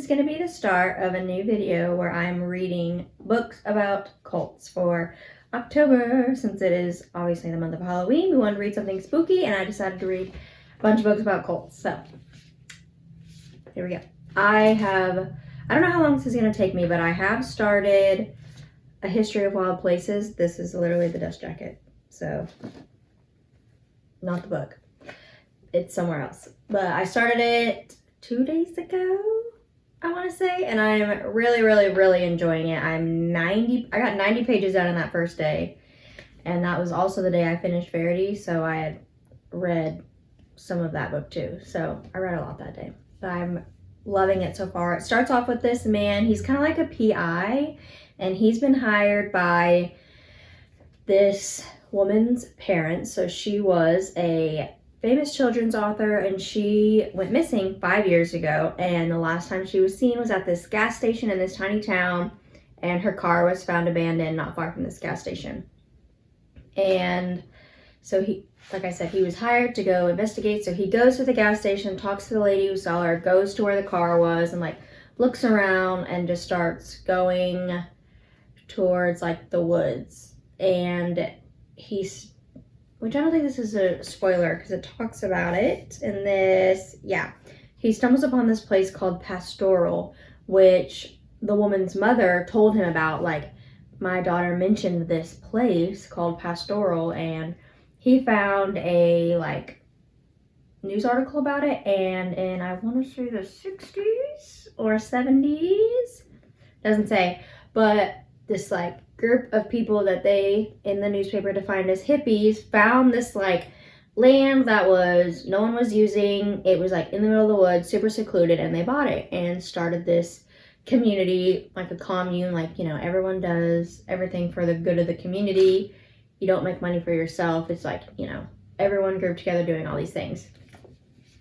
going to be the start of a new video where I'm reading books about cults for October. Since it is obviously the month of Halloween, we wanted to read something spooky, and I decided to read a bunch of books about cults. So, here we go. I don't know how long this is going to take me, but I have started A History of Wild Places. This is literally the dust jacket. So, not the book. It's somewhere else. But I started it 2 days ago, I want to say, and I'm really enjoying it. I got 90 pages done in that first day, and that was also the day I finished Verity, so I had read some of that book too. So I read a lot that day, but I'm loving it so far. It starts off with this man. He's kind of like a PI, and he's been hired by this woman's parents. So she was a famous children's author, and she went missing 5 years ago, and the last time she was seen was at this gas station in this tiny town, and her car was found abandoned not far from this gas station. And so he, like I said, he was hired to go investigate. So he goes to the gas station, talks to the lady who saw her, goes to where the car was, and like looks around and just starts going towards like the woods. And which I don't think this is a spoiler because it talks about it in this. Yeah, he stumbles upon this place called Pastoral, which the woman's mother told him about. Like, my daughter mentioned this place called Pastoral, and he found a like news article about it, and in, I want to say, the 60s or 70s, doesn't say, but this like group of people that they in the newspaper defined as hippies found this like land that no one was using. It was like in the middle of the woods, super secluded, and they bought it and started this community, like a commune. Like, you know, everyone does everything for the good of the community. You don't make money for yourself. It's like, you know, everyone grouped together doing all these things.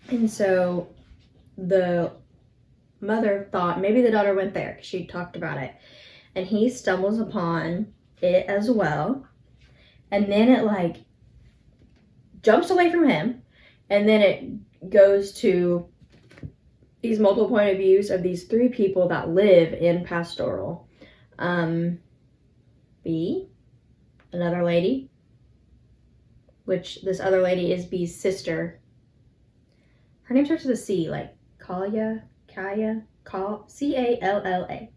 And so the mother thought maybe the daughter went there because she talked about it. And he stumbles upon it as well. And then it like jumps away from him. And then it goes to these multiple point of views of these 3 people that live in Pastoral. B, another lady, which this other lady is B's sister. Her name starts with a C, like Kalla, C-A-L-L-A.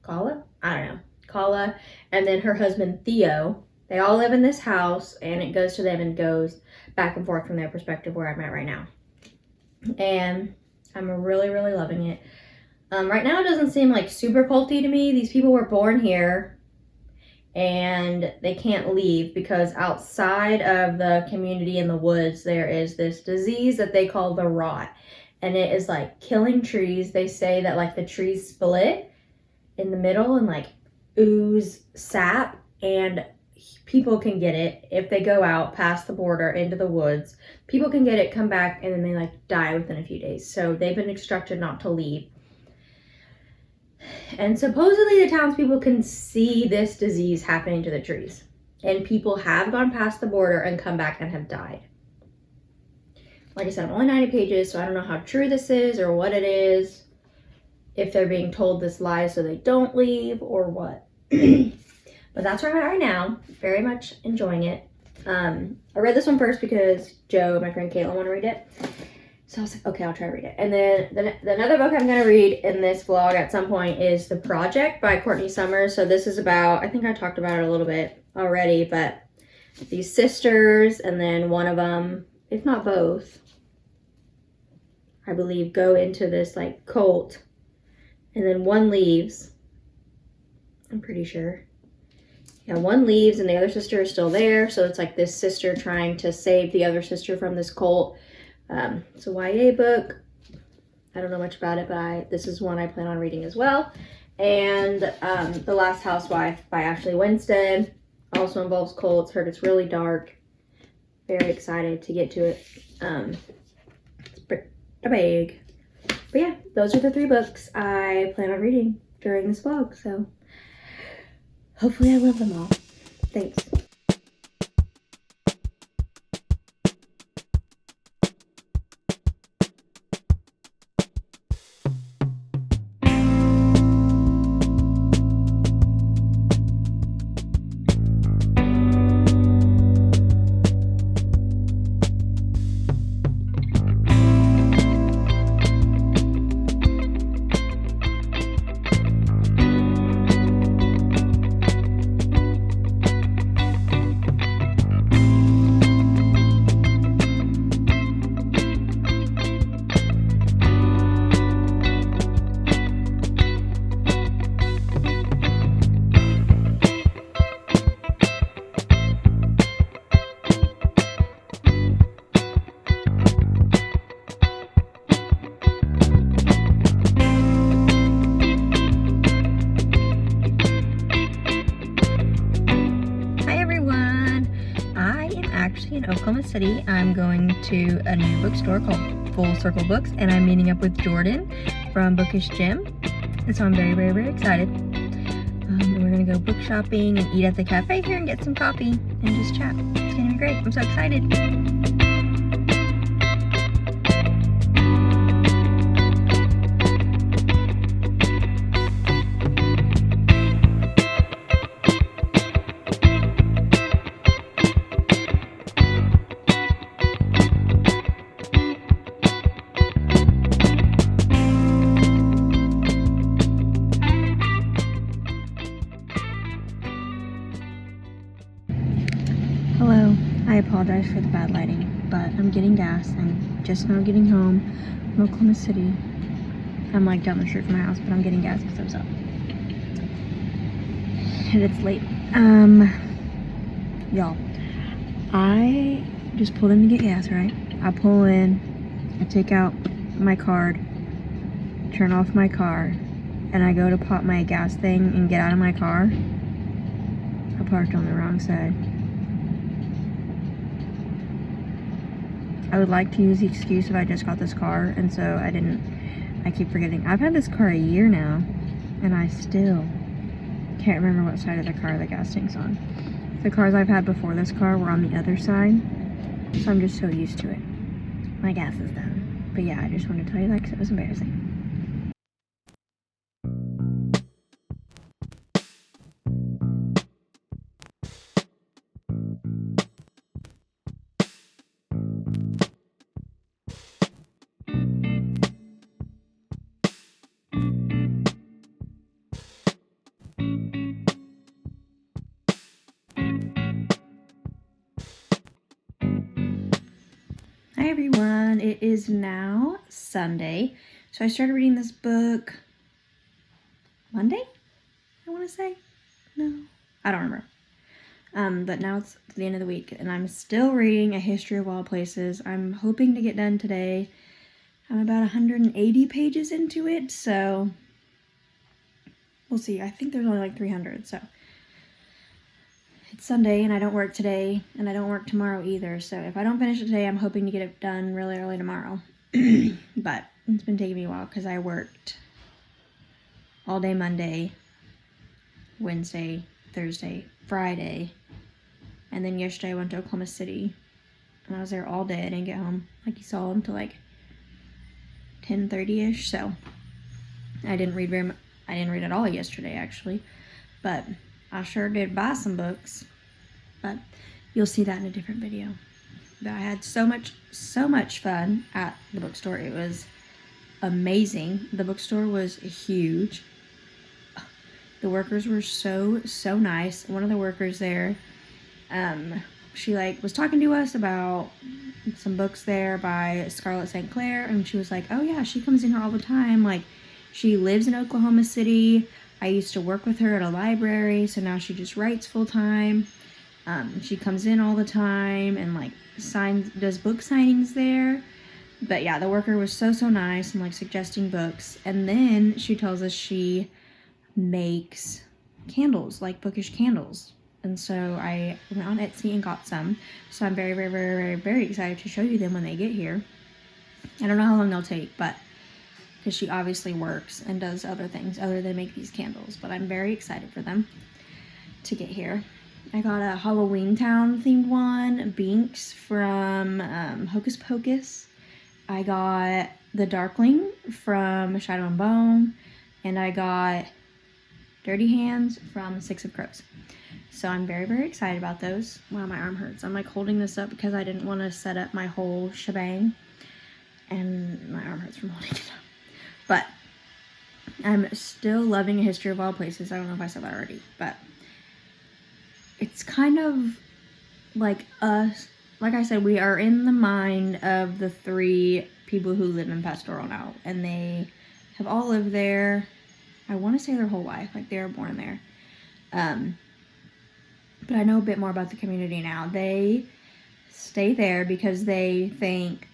Kalla? I don't know. Kalla. And then her husband, Theo. They all live in this house, and it goes to them and goes back and forth from their perspective where I'm at right now. And I'm really loving it. Right now it doesn't seem like super culty to me. These people were born here, and they can't leave because outside of the community in the woods, there is this disease that they call the rot. And it is like killing trees. They say that like the trees split in the middle and like ooze sap, and people can get it if they go out past the border into the woods. People can get it, come back, and then they like die within a few days. So they've been instructed not to leave. And supposedly the townspeople can see this disease happening to the trees, and people have gone past the border and come back and have died. Like I said, I'm only 90 pages, so I don't know how true this is or what it is. If they're being told this lie so they don't leave or what. But that's where I'm at right now. Very much enjoying it. I read this one first because Joe and my friend Caitlin want to read it. So I was like, okay, I'll try to read it. And then the another book I'm going to read in this vlog at some point is The Project by Courtney Summers. So this is about, I think I talked about it a little bit already, but these sisters, and then one of them, if not both, I believe, go into this like cult. And then one leaves. I'm pretty sure. Yeah, one leaves and the other sister is still there. So it's like this sister trying to save the other sister from this cult. It's a YA book. I don't know much about it, but this is one I plan on reading as well. And The Last Housewife by Ashley Winstead also involves cults. Heard it's really dark. Very excited to get to it. It's pretty big. But yeah, those are the 3 books I plan on reading during this vlog, so hopefully I love them all. Thanks. actually in Oklahoma City. I'm going to a new bookstore called Full Circle Books, and I'm meeting up with Jordan from Bookish Gym. And so I'm very, very, very excited. And we're gonna go book shopping and eat at the cafe here and get some coffee and just chat. It's gonna be great. I'm so excited. Hello, I apologize for the bad lighting, but I'm getting gas. I'm just now getting home from Oklahoma City. I'm like down the street from my house, but I'm getting gas because I was up. And it's late. Y'all, I just pulled in to get gas, right? I pull in, I take out my card, turn off my car, and I go to pop my gas thing and get out of my car. I parked on the wrong side. I would like to use the excuse if I just got this car, and so I didn't. I keep forgetting. I've had this car a year now, and I still can't remember what side of the car the gas tank's on. The cars I've had before this car were on the other side, so I'm just so used to it. My gas is done. But yeah, I just wanted to tell you that because it was embarrassing. Hi everyone, it is now Sunday. So I started reading this book Monday, I want to say. No, I don't remember. But now it's the end of the week and I'm still reading A History of All Places. I'm hoping to get done today. I'm about 180 pages into it, so we'll see. I think there's only like 300, so it's Sunday and I don't work today and I don't work tomorrow either. So if I don't finish it today, I'm hoping to get it done really early tomorrow. But it's been taking me a while because I worked all day Monday, Wednesday, Thursday, Friday, and then yesterday I went to Oklahoma City and I was there all day. I didn't get home, like you saw, until like 10:30ish. So I didn't read I didn't read at all yesterday actually, but I sure did buy some books, but you'll see that in a different video. But I had so much fun at the bookstore. It was amazing. The bookstore was huge. The workers were so nice. One of the workers there, she was talking to us about some books there by Scarlett St. Clair, and she was like, oh yeah, she comes in here all the time. Like, she lives in Oklahoma City. I used to work with her at a library, so now she just writes full time. She comes in all the time and does book signings there. But yeah, the worker was so nice and suggesting books. And then she tells us she makes candles, like bookish candles. And so I went on Etsy and got some. So I'm very excited to show you them when they get here. I don't know how long they'll take, but because she obviously works and does other things other than make these candles. But I'm very excited for them to get here. I got a Halloween Town themed one, Binks from Hocus Pocus. I got The Darkling from Shadow and Bone. And I got Dirty Hands from Six of Crows. So I'm very excited about those. Wow, my arm hurts. I'm holding this up because I didn't want to set up my whole shebang. And my arm hurts from holding it up. But I'm still loving A History of All Places. I don't know if I said that already, but it's kind of like us. Like I said, we are in the mind of the three people who live in Pastoral now, and they have all lived there. I want to say their whole life, like they were born there. But I know a bit more about the community now. They stay there because they think,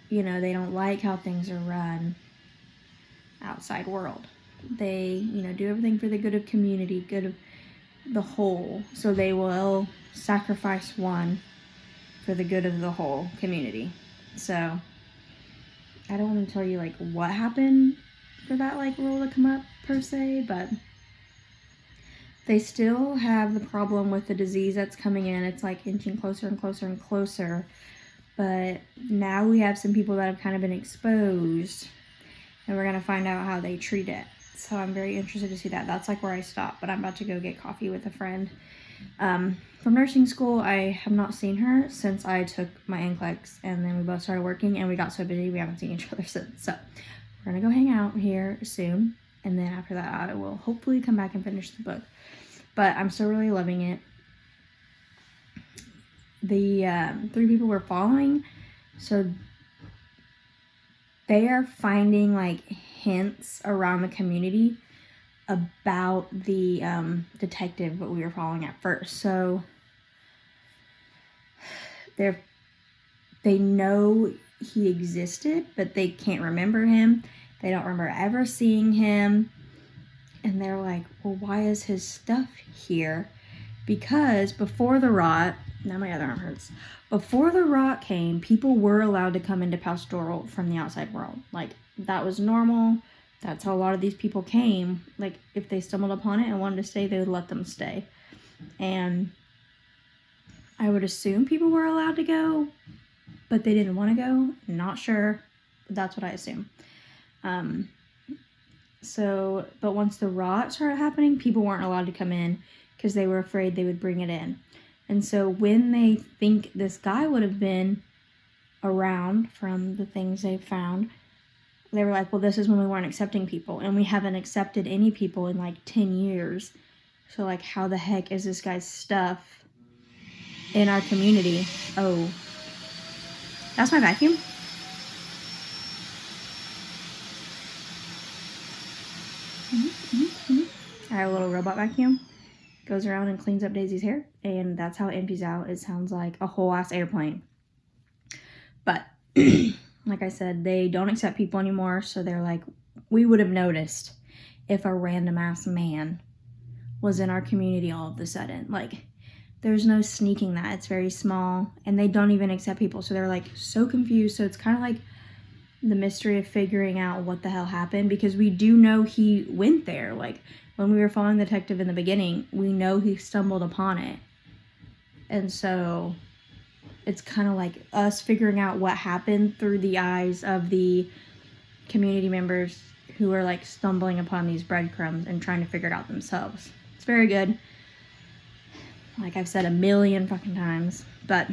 they don't like how things are run outside world. They, do everything for the good of community, good of the whole. So they will sacrifice one for the good of the whole community. So I don't want to tell you like what happened for that like rule to come up per se, but they still have the problem with the disease that's coming in. It's like inching closer and closer and closer. But now we have some people that have kind of been exposed, and we're going to find out how they treat it. So I'm very interested to see that. That's like where I stopped, but I'm about to go get coffee with a friend. From nursing school, I have not seen her since I took my NCLEX, and then we both started working, and we got so busy we haven't seen each other since. So we're going to go hang out here soon, and then after that I will hopefully come back and finish the book. But I'm still really loving it. The 3 people we're following, so they are finding like hints around the community about the detective that we were following at first. So they know he existed, but they can't remember him. They don't remember ever seeing him. And they're like, well, why is his stuff here? Because before the rot, now my other arm hurts. Before the rot came, people were allowed to come into pastoral from the outside world. Like, that was normal. That's how a lot of these people came. Like, if they stumbled upon it and wanted to stay, they would let them stay. And I would assume people were allowed to go, but they didn't want to go. Not sure, but that's what I assume. But once the rot started happening, people weren't allowed to come in because they were afraid they would bring it in. And so when they think this guy would have been around from the things they found, they were like, well, this is when we weren't accepting people, and we haven't accepted any people in like 10 years. So like, how the heck is this guy's stuff in our community? Oh, that's my vacuum. I have a little robot vacuum. Goes around and cleans up Daisy's hair, and that's how it empties out. It sounds like a whole ass airplane. But like I said, they don't accept people anymore, so they're like, we would have noticed if a random ass man was in our community all of a sudden. Like, there's no sneaking that. It's very small, and they don't even accept people, so they're like so confused. So it's kind of like the mystery of figuring out what the hell happened, because we do know he went there. Like, when we were following the detective in the beginning, we know he stumbled upon it. And so it's kind of like us figuring out what happened through the eyes of the community members who are like stumbling upon these breadcrumbs and trying to figure it out themselves. It's very good. Like I've said a million fucking times, but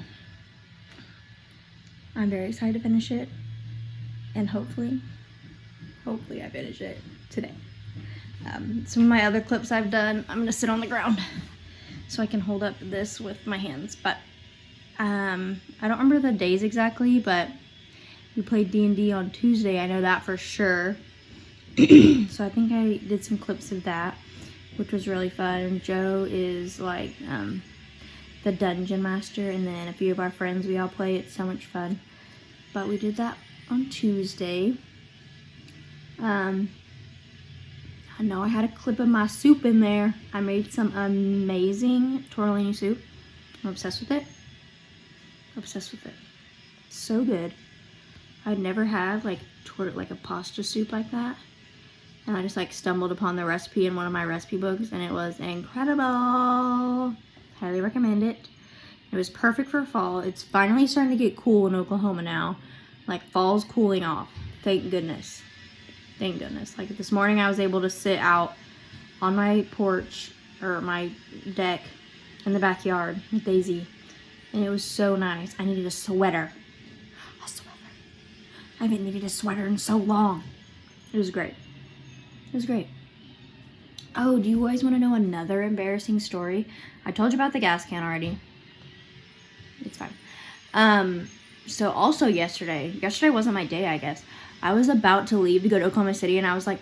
I'm very excited to finish it. And hopefully I finish it today. Some of my other clips I've done, I'm gonna sit on the ground so I can hold up this with my hands. But I don't remember the days exactly, but we played D&D on Tuesday. I know that for sure. So I think I did some clips of that, which was really fun. Joe is like the dungeon master, and then a few of our friends, we all play. It's so much fun. But we did that on Tuesday. I know I had a clip of my soup in there. I made some amazing tortellini soup. I'm obsessed with it. Obsessed with it. So good. I'd never had like a pasta soup like that. And I just like stumbled upon the recipe in one of my recipe books, and it was incredible. Highly recommend it. It was perfect for fall. It's finally starting to get cool in Oklahoma now. Like, fall's cooling off. Thank goodness. Thank goodness. Like, this morning I was able to sit out on my porch, or my deck in the backyard with Daisy, and it was so nice. I needed a sweater. A sweater. I haven't needed a sweater in so long. It was great. It was great. Oh, do you guys want to know another embarrassing story? I told you about the gas can already. It's fine. So also yesterday wasn't my day, I guess. I was about to leave to go to Oklahoma City, and I was like,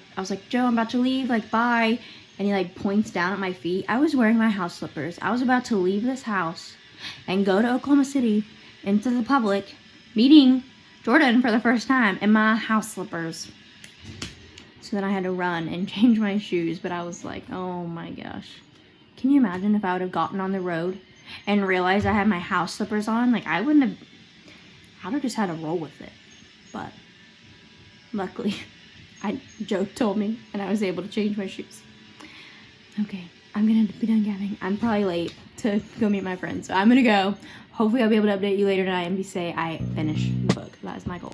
Joe, I'm about to leave, like, bye. And he like points down at my feet. I was wearing my house slippers. I was about to leave this house and go to Oklahoma City into the public, meeting Jordan for the first time in my house slippers. So then I had to run and change my shoes, but I was like, oh my gosh. Can you imagine if I would have gotten on the road and realized I had my house slippers on, like I would have just had to roll with it. But luckily, Joe told me and I was able to change my shoes. Okay, I'm gonna be done gabbing. I'm probably late to go meet my friends, so I'm gonna go. Hopefully I'll be able to update you later tonight and say I finished the book. That is my goal.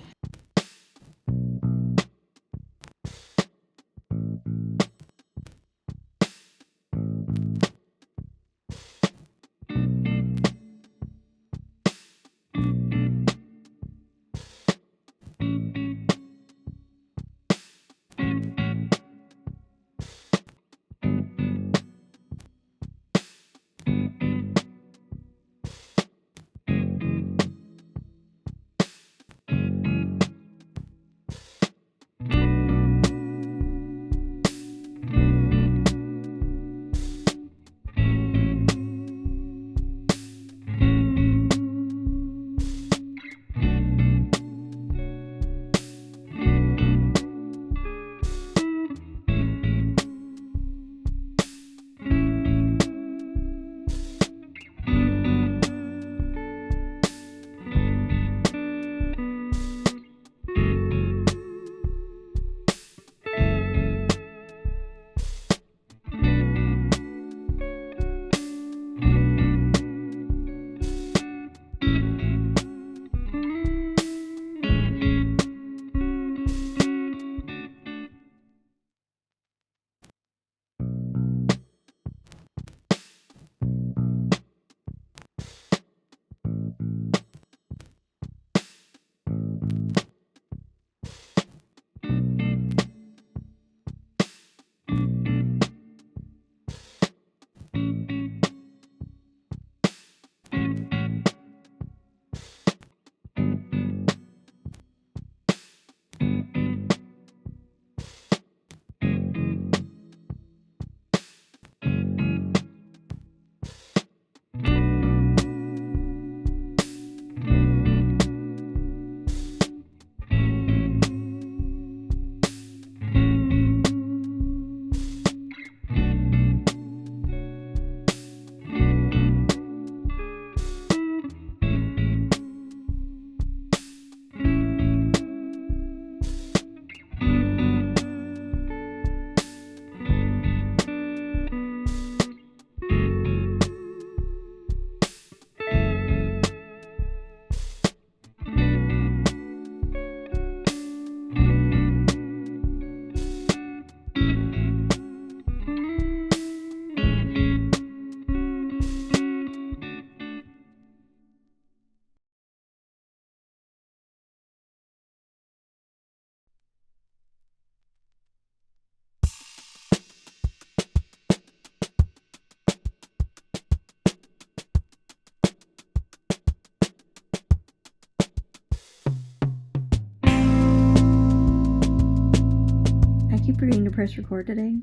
Forgetting to press record today,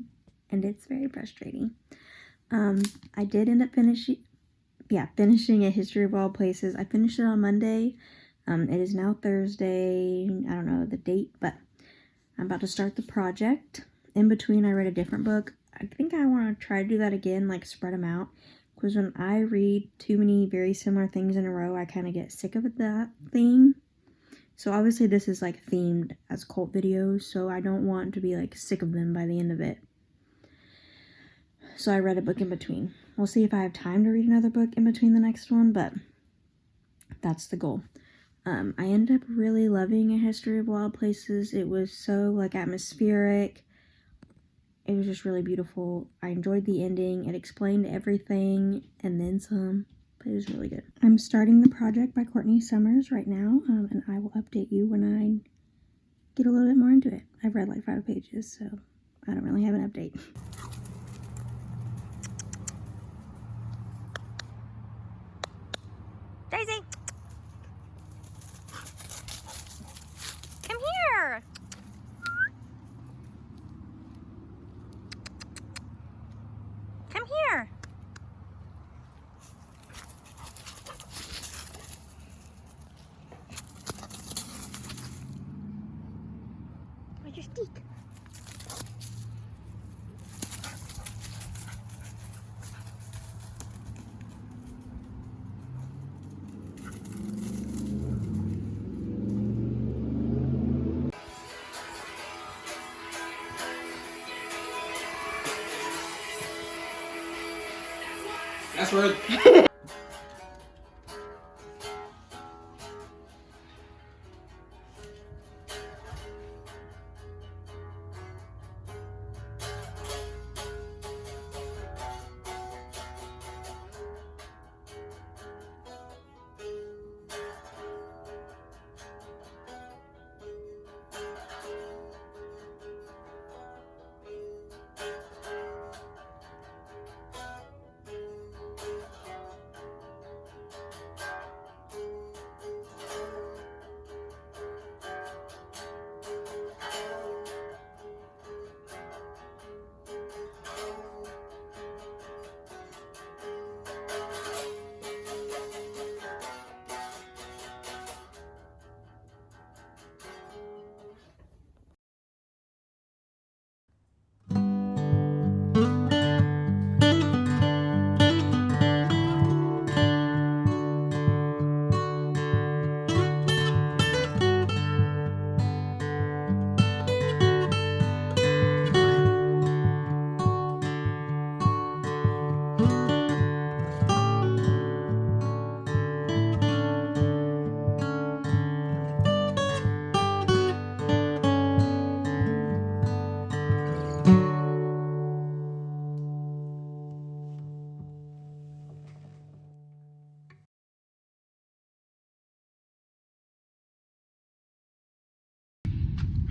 and it's very frustrating. I did end up finishing A History of All Places. I finished it on Monday. It is now Thursday. I don't know the date, but I'm about to start the project. In between, I read a different book. I think I want to try to do that again, like spread them out, because when I read too many very similar things in a row, I kind of get sick of that thing. So obviously this is like themed as cult videos, so I don't want to be like sick of them by the end of it. So I read a book in between. We'll see if I have time to read another book in between the next one, but that's the goal. I ended up really loving A History of Wild Places. It was so like atmospheric. It was just really beautiful. I enjoyed the ending. It explained everything and then some. It was really good. I'm starting the project by Courtney Summers right now, and I will update you when I get a little bit more into it. I've read like 5 pages, so I don't really have an update. Daisy! Come here! Come here! Where's your stick? Password.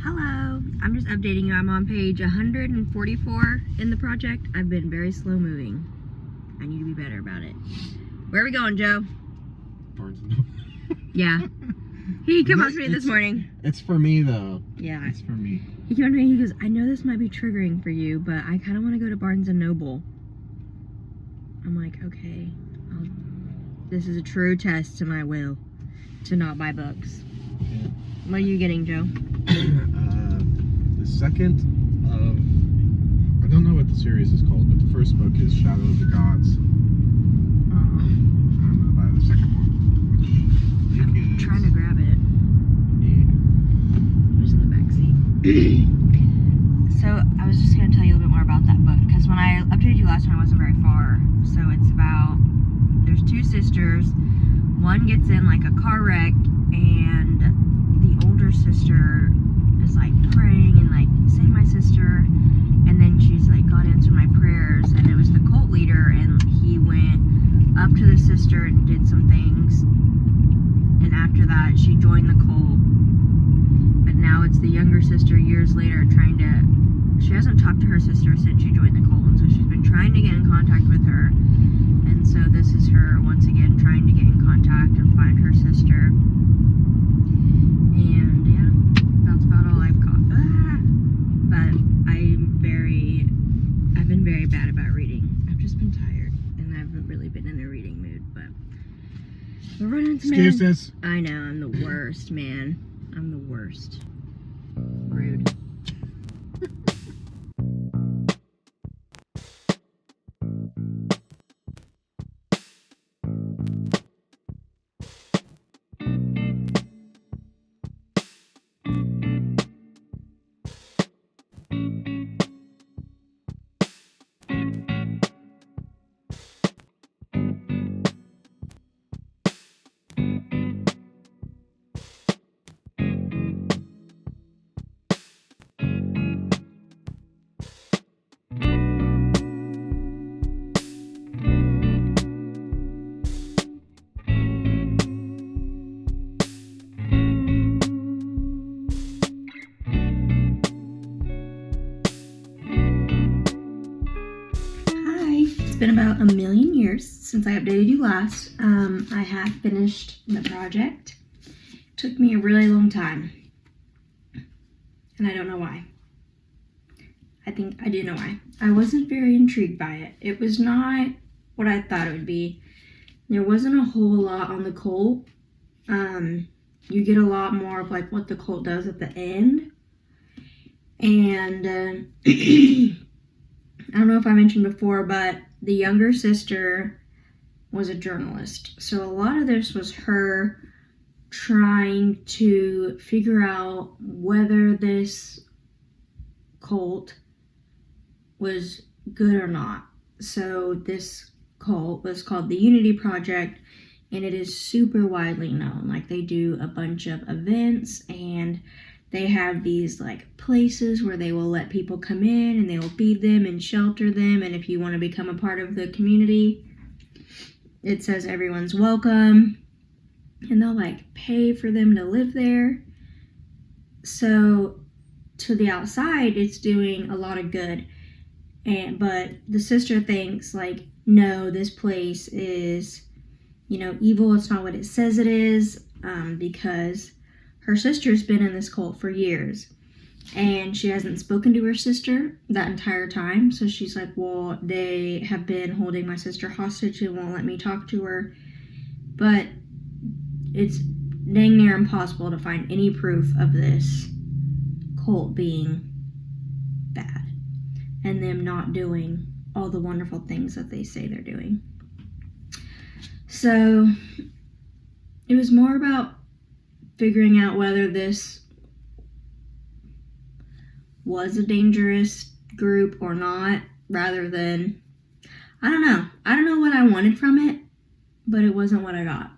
Hello, I'm just updating you. I'm on page 144 in the project. I've been very slow moving. I need to be better about it. Where are we going, Joe? Barnes and Noble. Yeah. He came up to me this morning. It's for me though. Yeah. It's for me. He came up to me, he goes, I know this might be triggering for you, but I kind of want to go to Barnes and Noble. I'm like, okay. This is a true test to my will to not buy books. Yeah. What are you getting, Joe? The second of, I don't know what the series is called, but the first book is Shadow of the Gods. I'm gonna buy the second one, which I think I'm is, trying to grab it. yeah. It was in the back seat. So I was just going to tell you a little bit more about that book, because when I updated you last time, I wasn't very far. So it's about, there's two sisters. One gets in like a car wreck, and the older sister is like praying and like, save my sister. And then she's like, God answered my prayers. And it was the cult leader, and he went up to the sister and did some things. And after that, she joined the cult. But now it's the younger sister years later trying to, she hasn't talked to her sister since she joined the cult, and so she's been trying to get in contact with her. And so this is her once again trying to get in contact and find her sister. And yeah, that's about all I've got. But I've been very bad about reading. I've just been tired, and I haven't really been in a reading mood, but we're running into Excuses. I know, I'm the worst, man. I'm the worst. Rude. Been about a million years since I updated you last. I have finished the project. It took me a really long time, and I don't know why. I think I do know why. I wasn't very intrigued by it. It was not what I thought it would be. There wasn't a whole lot on the cult. You get a lot more of like what the cult does at the end, and I don't know if I mentioned before, but the younger sister was a journalist. So a lot of this was her trying to figure out whether this cult was good or not. So this cult was called the Unity Project, and it is super widely known. Like, they do a bunch of events, and they have these like places where they will let people come in and they will feed them and shelter them, and if you want to become a part of the community, it says everyone's welcome, and they'll like pay for them to live there. So to the outside, it's doing a lot of good, but the sister thinks like, no, this place is, evil. It's not what it says it is, because her sister's been in this cult for years, and she hasn't spoken to her sister that entire time. So she's like, well, they have been holding my sister hostage and won't let me talk to her. But it's dang near impossible to find any proof of this cult being bad and them not doing all the wonderful things that they say they're doing. So it was more about figuring out whether this was a dangerous group or not, rather than, I don't know what I wanted from it, but it wasn't what I got.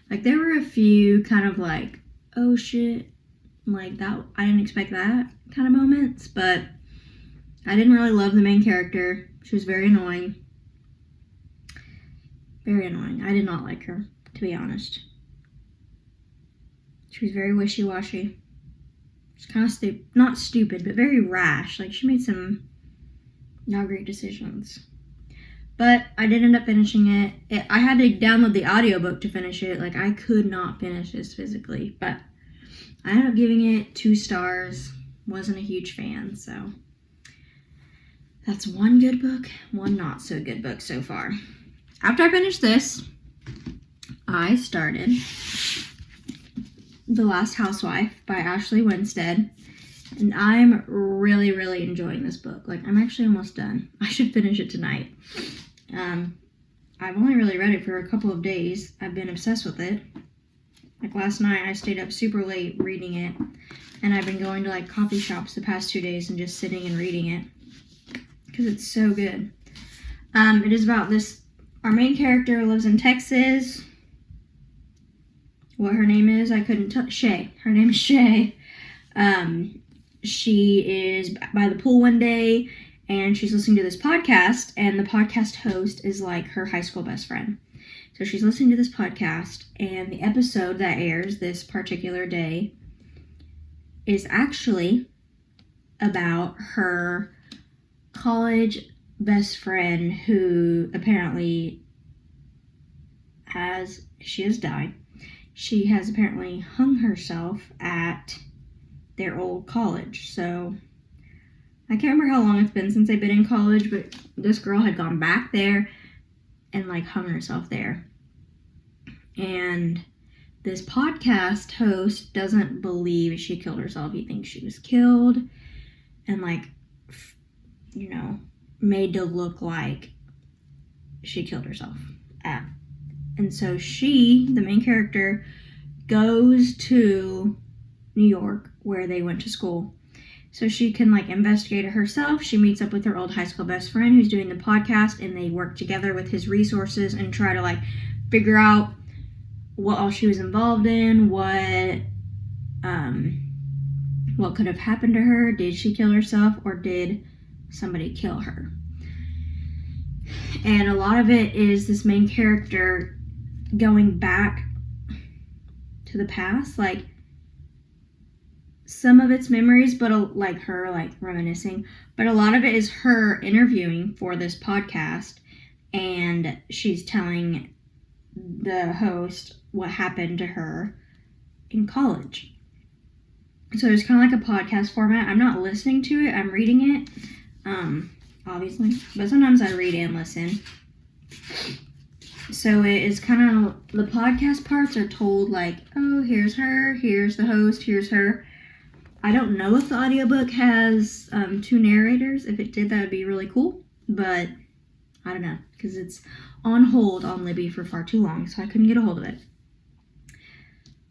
Like, there were a few kind of like, oh shit, like that, I didn't expect that kind of moments, but I didn't really love the main character. She was very annoying. Very annoying. I did not like her, to be honest. She was very wishy-washy. She's kind of not stupid, but very rash. Like, she made some not great decisions. But I did end up finishing it. I had to download the audiobook to finish it. Like, I could not finish this physically. But I ended up giving it 2 stars. Wasn't a huge fan, so that's one good book, one not so good book so far. After I finished this, I started The Last Housewife by Ashley Winstead, and I'm really, really enjoying this book. Like, I'm actually almost done. I should finish it tonight. I've only really read it for a couple of days. I've been obsessed with it. Like, last night, I stayed up super late reading it, and I've been going to, like, coffee shops the past 2 days and just sitting and reading it, because it's so good. It is about this, our main character lives in Texas. What her name is, I couldn't tell. Shea. Her name is Shea. She is by the pool one day, and she's listening to this podcast, and the podcast host is like her high school best friend. So she's listening to this podcast, and the episode that airs this particular day is actually about her college best friend, who apparently she has died. She has apparently hung herself at their old college. So I can't remember how long it's been since they've been in college, but this girl had gone back there and like hung herself there. And this podcast host doesn't believe she killed herself. He thinks she was killed and like, made to look like she killed herself. And so she, the main character, goes to New York where they went to school so she can like investigate it herself. She meets up with her old high school best friend who's doing the podcast, and they work together with his resources and try to like figure out what all she was involved in, what could have happened to her. Did she kill herself, or did somebody kill her? And a lot of it is this main character going back to the past, like some of it's memories, but like her like reminiscing, but a lot of it is her interviewing for this podcast, and she's telling the host what happened to her in college. So it's kind of like a podcast format. I'm not listening to it, I'm reading it, obviously, but sometimes I read and listen. So it is kind of, the podcast parts are told like, oh, here's her, here's the host, here's her. I don't know if the audiobook has 2 narrators. If it did, that would be really cool, but I don't know, because it's on hold on Libby for far too long, so I couldn't get a hold of it.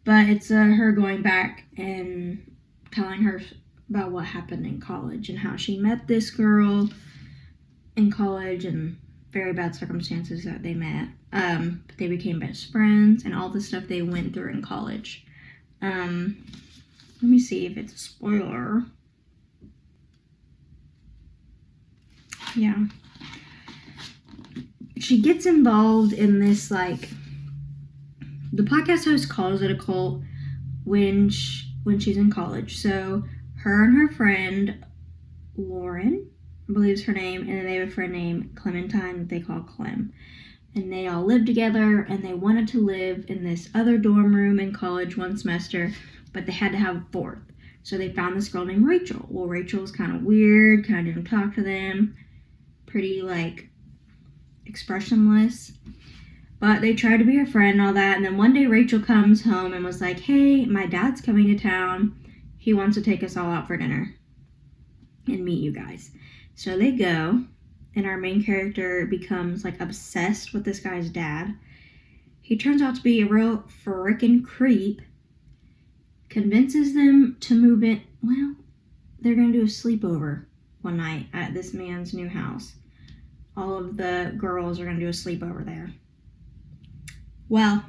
But it's her going back and telling her about what happened in college and how she met this girl in college and very bad circumstances that they met. But they became best friends and all the stuff they went through in college. Let me see if it's a spoiler. Yeah. She gets involved in this, like, the podcast host calls it a cult when she's in college. So her and her friend Lauren, I believe is her name, and then they have a friend named Clementine that they call Clem. And they all live together, and they wanted to live in this other dorm room in college one semester, but they had to have a fourth. So they found this girl named Rachel. Well, Rachel was kind of weird, kind of didn't talk to them, pretty, like, expressionless. But they tried to be her friend and all that. And then one day Rachel comes home and was like, hey, my dad's coming to town. He wants to take us all out for dinner and meet you guys. So they go, and our main character becomes, like, obsessed with this guy's dad. He turns out to be a real frickin' creep. Convinces them to move in. Well, they're going to do a sleepover one night at this man's new house. All of the girls are going to do a sleepover there. Well,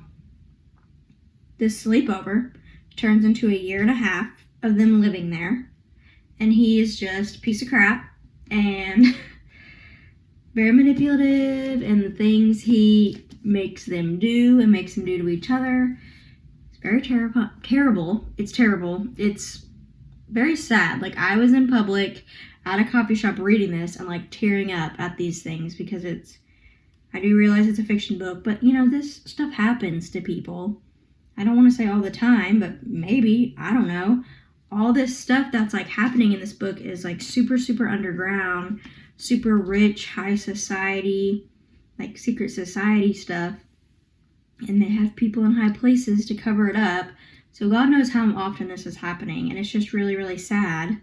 this sleepover turns into a year and a half of them living there. And he is just a piece of crap and very manipulative, and the things he makes them do and makes them do to each other. It's very terrible. It's terrible. It's very sad. Like, I was in public at a coffee shop reading this and, like, tearing up at these things because I do realize it's a fiction book, but, you know, this stuff happens to people. I don't want to say all the time, but maybe, I don't know. All this stuff that's, like, happening in this book is, like, super, super underground, super rich, high society, like, secret society stuff. And they have people in high places to cover it up. So God knows how often this is happening, and it's just really, really sad.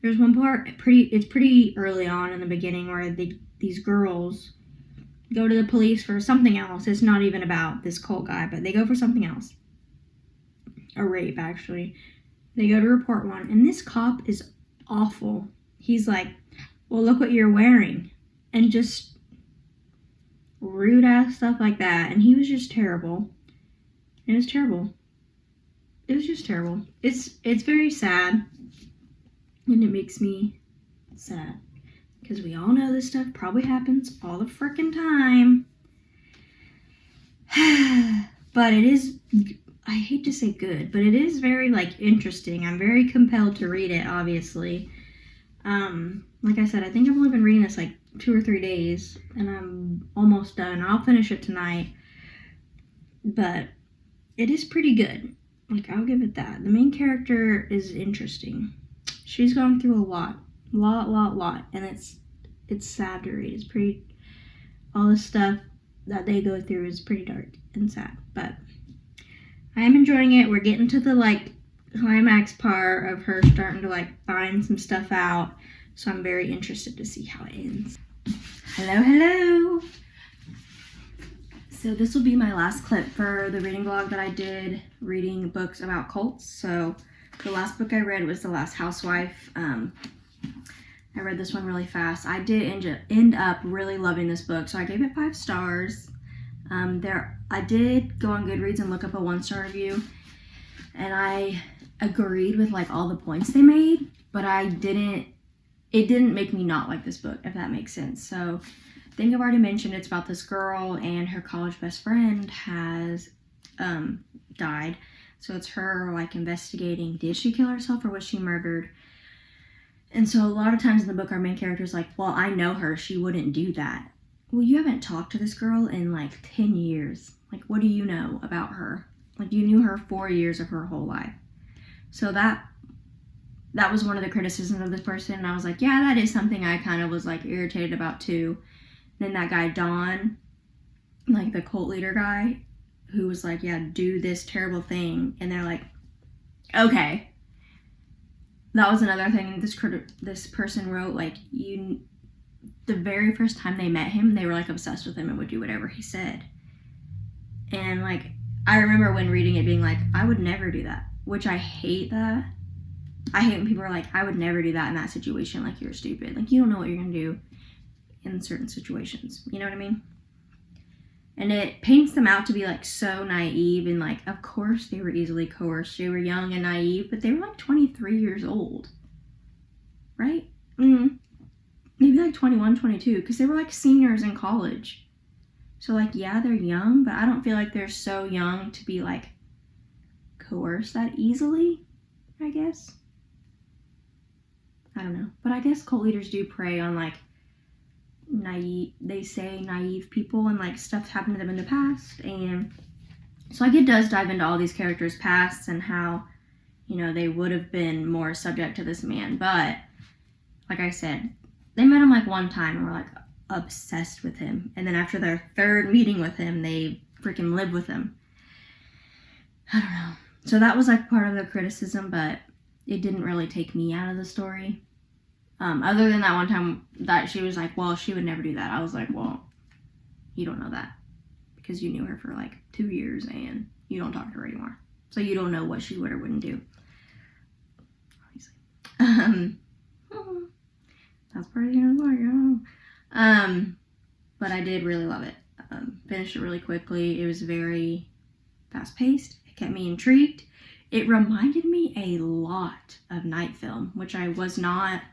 There's one part, it's pretty early on in the beginning, where these girls go to the police for something else. It's not even about this cult guy, but they go for something else. A rape, actually. They go to report one, and this cop is awful. He's like, well, look what you're wearing. And just rude ass stuff like that. And he was just terrible. It was terrible. It was just terrible. It's very sad. And it makes me sad. Because we all know this stuff probably happens all the frickin' time. But it is, I hate to say good, but it is very, like, interesting. I'm very compelled to read it, obviously. Like I said, I think I've only been reading this, like, 2 or 3 days. And I'm almost done. I'll finish it tonight. But it is pretty good. Like, I'll give it that. The main character is interesting. She's gone through a lot. And it's sad to read. It's pretty, all the stuff that they go through is pretty dark and sad. But I am enjoying it. We're getting to the, like, climax part of her starting to, like, find some stuff out. So I'm very interested to see how it ends. Hello. So this will be my last clip for the reading vlog that I did, reading books about cults. So the last book I read was The Last Housewife. I read this one really fast. I did end up really loving this book, so I gave it 5 stars. I did go on GoodReads and look up a 1-star review, and I agreed with, like, all the points they made, but it didn't make me not like this book, if that makes sense. So I think I've already mentioned it's about this girl, and her college best friend has died. So it's her, like, investigating, did she kill herself or was she murdered? And so a lot of times in the book, our main character is like, well, I know her. She wouldn't do that. Well, you haven't talked to this girl in, like, 10 years. Like, what do you know about her? Like, you knew her 4 years of her whole life. So that was one of the criticisms of this person. And I was like, yeah, that is something I kind of was, like, irritated about too. Then that guy, Don, like, the cult leader guy, who was like, yeah, do this terrible thing. And they're like, okay. That was another thing this person wrote, like, the very first time they met him, they were, like, obsessed with him and would do whatever he said. And, like, I remember when reading it being like, I would never do that, which I hate that. I hate when people are like, I would never do that in that situation. Like, you're stupid. Like, you don't know what you're going to do. in certain situations. You know what I mean? And it paints them out to be like so naive, and like, of course they were easily coerced. They were young and naive, but they were like 23 years old, right? Maybe like 21, 22, because they were like seniors in college. So like, yeah, they're young, but I don't feel like they're so young to be like coerced that easily, I guess. I don't know. But I guess cult leaders do prey on like naive people, and like stuff's happened to them in the past. And so like it does dive into all these characters' pasts and how, you know, they would have been more subject to this man. But like I said, they met him like one time and were like obsessed with him. And then after their third meeting with him, they freaking lived with him. I don't know. So that was like part of the criticism, but it didn't really take me out of the story. Other than that one time that she was like, well, she would never do that. I was like, well, you don't know that because you knew her for like 2 years and you don't talk to her anymore. So you don't know what she would or wouldn't do. That's part of the end of the story. But I did really love it. Finished it really quickly. It was very fast paced. It kept me intrigued. It reminded me a lot of Night Film, which I was not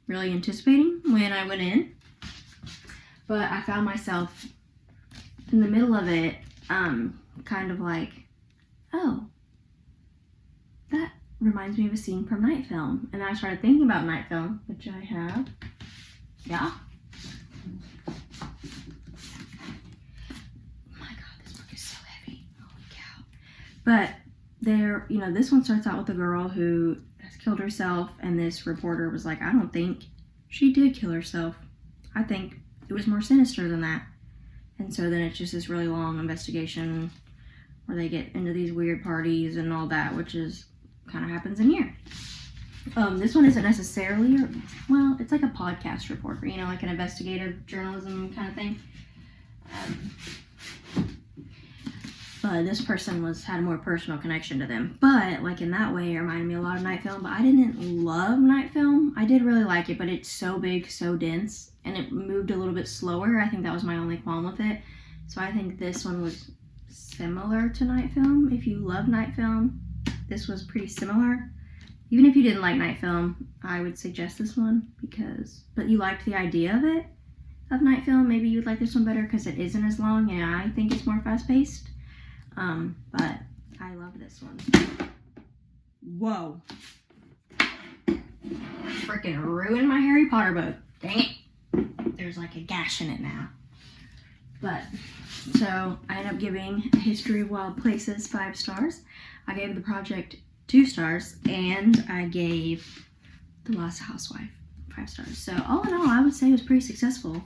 really anticipating when I went in. But I found myself in the middle of it, kind of like, oh, that reminds me of a scene from Night Film. And then I started thinking about Night Film, which I have. Yeah. Oh my god, this book is so heavy. Holy cow. But there, you know, this one starts out with a girl who has killed herself, and this reporter was like, I don't think she did kill herself. I think it was more sinister than that. And so then it's just this really long investigation where they get into these weird parties and all that, which is kind of happens in here. This one isn't necessarily, well, it's like a podcast reporter, you know, like an investigative journalism kind of thing. But this person had a more personal connection to them. But like in that way, it reminded me a lot of Night Film. But I didn't love Night Film. I did really like it, but it's so big, so dense, and it moved a little bit slower. I think that was my only qualm with it. So I think this one was similar to Night Film. If you love Night Film, this was pretty similar. Even if you didn't like Night Film, I would suggest this one but you liked the idea of it, of Night Film, maybe you'd like this one better because it isn't as long and I think it's more fast-paced. But I love this one. Whoa. Freaking ruined my Harry Potter book. Dang it. There's like a gash in it now. But, so I ended up giving History of Wild Places 5 stars. I gave the project 2 stars, and I gave The Lost Housewife 5 stars. So all in all, I would say it was pretty successful.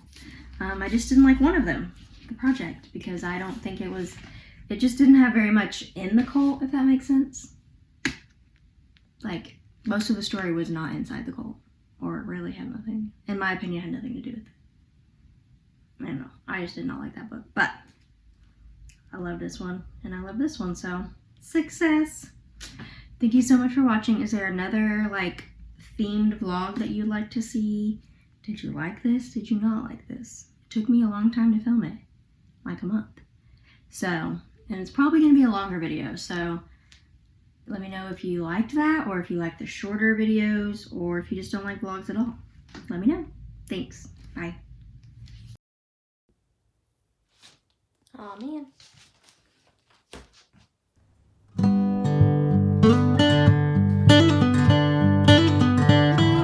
I just didn't like one of them, the project, because I don't think it just didn't have very much in the cult, if that makes sense. Like, most of the story was not inside the cult, or it really had nothing, in my opinion, had nothing to do with it. I don't know, I just did not like that book, but I love this one, and I love this one, so success! Thank you so much for watching. Is there another, like, themed vlog that you'd like to see? Did you like this? Did you not like this? It took me a long time to film it, like a month. So, and it's probably going to be a longer video, so let me know if you liked that, or if you like the shorter videos, or if you just don't like vlogs at all. Let me know. Thanks.